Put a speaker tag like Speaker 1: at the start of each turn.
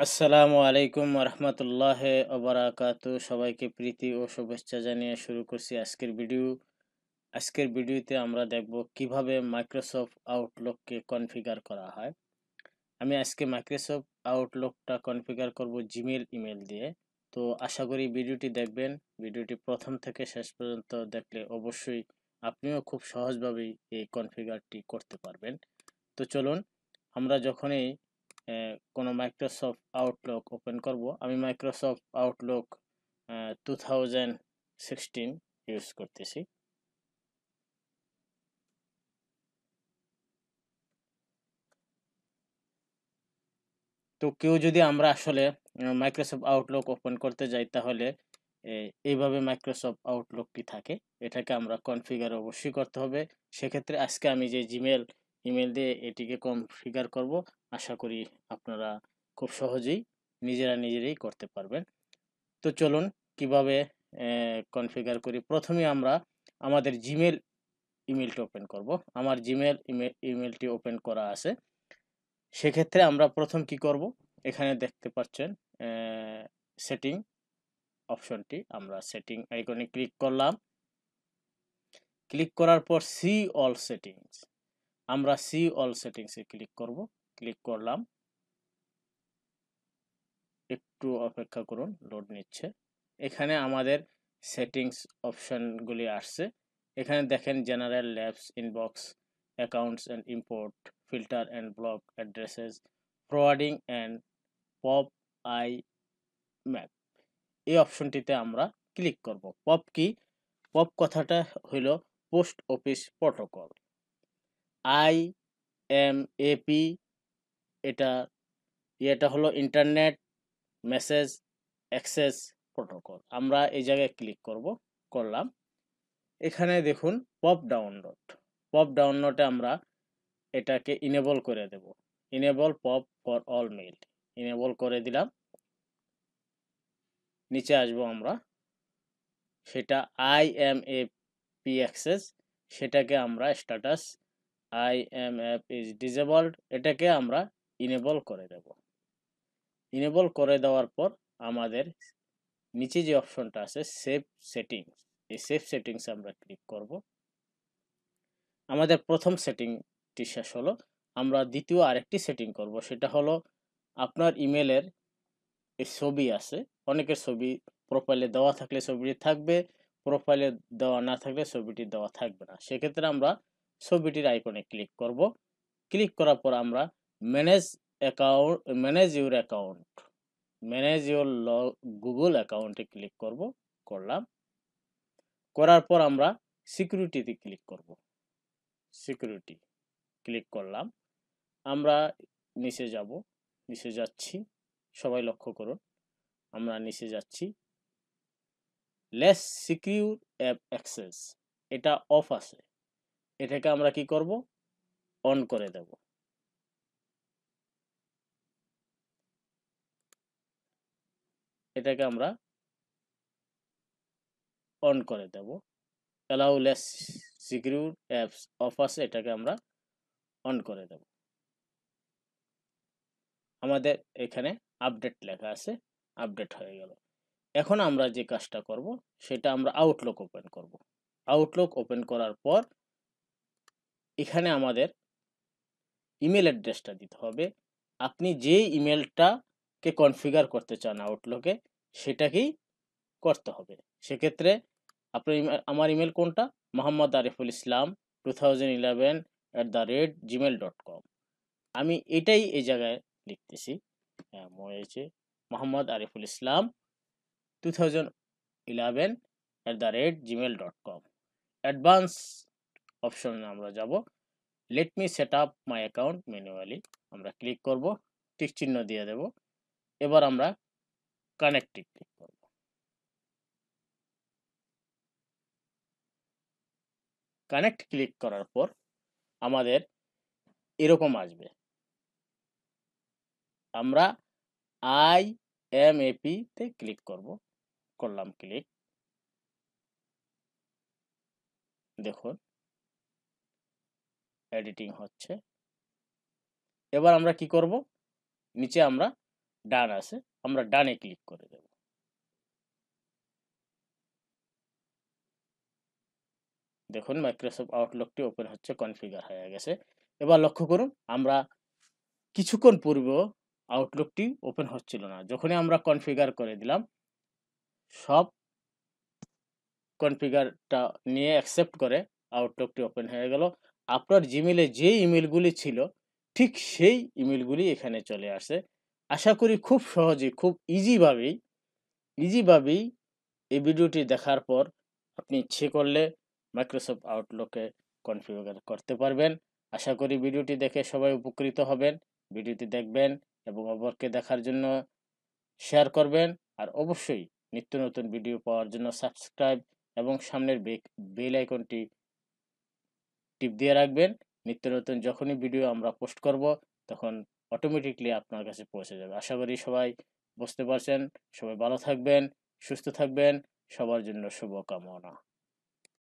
Speaker 1: আসসালামু আলাইকুম রহমতুল্লাহ ওবরাকাতু। সবাইকে প্রীতি ও শুভেচ্ছা জানিয়ে শুরু করছি আজকের ভিডিওতে আমরা দেখব কিভাবে মাইক্রোসফট আউটলুককে কনফিগার করা হয়। আমি আজকে মাইক্রোসফট আউটলুকটা কনফিগার করব জিমেল ইমেল দিয়ে। তো আশা করি ভিডিওটি দেখবেন। ভিডিওটি প্রথম থেকে শেষ পর্যন্ত দেখলে অবশ্যই আপনিও খুব সহজভাবেই এই কনফিগারটি করতে পারবেন। তো চলুন, আমরা যখনই কোনো মাইক্রোসফট আউটলুক ওপেন করব, আমি মাইক্রোসফট আউটলুক 2016 ইউজ করতেছি। তো কেউ যদি আমরা আসলে মাইক্রোসফট আউটলুক ওপেন করতে যাই, তাহলে এইভাবে মাইক্রোসফট আউটলুকটি থাকে। এটাকে আমরা কনফিগার অবশ্যই করতে হবে। সেক্ষেত্রে আজকে আমি যে জিমেল ইমেল দিয়ে এটিকে কনফিগার করব, আশা করি আপনারা খুব সহজেই নিজেরাই করতে পারবেন। তো চলুন, কিভাবে কনফিগার করি। প্রথমে আমরা আমাদের জিমেল ইমেলটি ওপেন করব। আমার জিমেল ইমেলটি ওপেন করা আছে। সেক্ষেত্রে আমরা প্রথম কি করব, এখানে দেখতে পাচ্ছেন সেটিং অপশনটি, আমরা সেটিং আইকনে ক্লিক করলাম। ক্লিক করার পর সি অল সেটিংস, আমরা সি অল সেটিংসে ক্লিক করব। ক্লিক করলাম, একটু অপেক্ষা করুন, লোড নিচ্ছে। এখানে আমাদের সেটিংস অপশনগুলি আসছে। এখানে দেখেন general, labs, inbox, accounts and import, filter and block addresses, forwarding and pop I map. এই অপশনটিতে আমরা ক্লিক করব। পপ কি? পপ কথাটা হইল post office protocol. I M A P, এটা এটা হলো ইন্টারনেট মেসেজ অ্যাক্সেস প্রোটোকল। আমরা এই জায়গায় ক্লিক করব। করলাম। এখানে দেখুন পপ ডাউনলোডে আমরা এটাকে ইনেবল করে দেব। Enable pop for all mail, enable করে দিলাম। নিচে আসবো আমরা, সেটা I M A P access, সেটাকে আমরা status I M F is disabled, এটাকে আমরা ইনেবল করে দেব। ইনেবল করে দেওয়ার পর আমাদের নিচে যে অপশনটা আছে সেভ সেটিংস, এই সেভ সেটিংস আমরা ক্লিক করব। আমাদের প্রথম সেটিংটি শেষ হলো। আমরা দ্বিতীয় আরেকটি সেটিং করব, সেটা হলো আপনার ইমেলের এই ছবি আছে, অনেকের ছবি প্রোফাইলে দেওয়া থাকলে ছবিটি থাকবে, প্রোফাইলে দেওয়া না থাকলে ছবিটি দেওয়া থাকবে না। সেক্ষেত্রে আমরা ছবিটির আইকনে ক্লিক করব। ক্লিক করার পর আমরা manage account, manage your Google অ্যাকাউন্টে ক্লিক করব। করলাম। করার পর আমরা সিকিউরিটিতে ক্লিক করব। সিকিউরিটি ক্লিক করলাম। আমরা নিচে যাব, নিচে যাচ্ছি, সবাই লক্ষ্য করুন, আমরা নিচে যাচ্ছি। লেস সিকিউর অ্যাপ অ্যাক্সেস, এটা অফ আছে, এটাকে আমরা কি করব, অন করে দেব। এটাকে আমরা অন করে দেব। Allow less secure apps off আছে, এটাকে আমরা অন করে দেব। আমাদের এখানে আপডেট লেখা আছে, আপডেট হয়ে গেল। এখন আমরা যে কাজটা করব, সেটা আমরা আউটলুক ওপেন করব। আউটলুক ওপেন করার পর এখানে আমাদের ইমেল অ্যাড্রেসটা দিতে হবে। আপনি যে ইমেলটাকে কনফিগার করতে চান আউটলুকে, সেটাকেই করতে হবে। সেক্ষেত্রে আপনার আমার ইমেল কোনটা? মোহাম্মদ আরিফুল ইসলাম 2011@gmail.com। আমি এটাই এই জায়গায় লিখতেছি। হ্যাঁ, হয়েছে, মোহাম্মদ আরিফুল ইসলাম 2011@gmail.com। অ্যাডভান্স অপশনে আমরা যাব। Let me set up my account manually, আমরা ক্লিক করব, টিক চিহ্ন দিয়ে দেব। এবার আমরা কানেক্টে ক্লিক করব। কানেক্ট ক্লিক করার পর আমাদের এরকম আসবে। আমরা আই এম এপি তে ক্লিক করব। করলাম ক্লিক। দেখুন এডিটিং হচ্ছে। এবার আমরা কি করব, নিচে আমরা ডান আছে, আমরা ডানে ক্লিক করে দেব। দেখুন মাইক্রোসফট আউটলুকটি ওপেন হচ্ছে, কনফিগার হয়ে গেছে। এবার লক্ষ্য করুন, আমরা কিছুক্ষণ পূর্বেও আউটলুকটি ওপেন হচ্ছিল না। যখনই আমরা কনফিগার করে দিলাম, সব কনফিগারটা নিয়ে অ্যাকসেপ্ট করে আউটলুকটি ওপেন হয়ে গেল। আপনার জিমেইলে যে ইমেইলগুলি ছিল ঠিক সেই ইমেইলগুলি এখানে চলে আসে। আশা করি খুব সহজেই, খুব ইজিভাবেই এই ভিডিওটি দেখার পর আপনি ইচ্ছে করলে মাইক্রোসফট আউটলুকে কনফিগার করতে পারবেন। আশা করি ভিডিওটি দেখে সবাই উপকৃত হবেন। ভিডিওটি দেখবেন এবং অপরকে দেখার জন্য শেয়ার করবেন। আর অবশ্যই নিত্য নতুন ভিডিও পাওয়ার জন্য সাবস্ক্রাইব এবং সামনের বেল আইকনটি টিপ দিয়ে রাখবেন। নিত্য নতুন যখনই ভিডিও আমরা পোস্ট করব তখন অটোমেটিকলি আপনার কাছে পৌঁছে যাবে। আশা করি সবাই বুঝতে পারছেন। সবাই ভালো থাকবেন, সুস্থ থাকবেন। সবার জন্য শুভকামনা।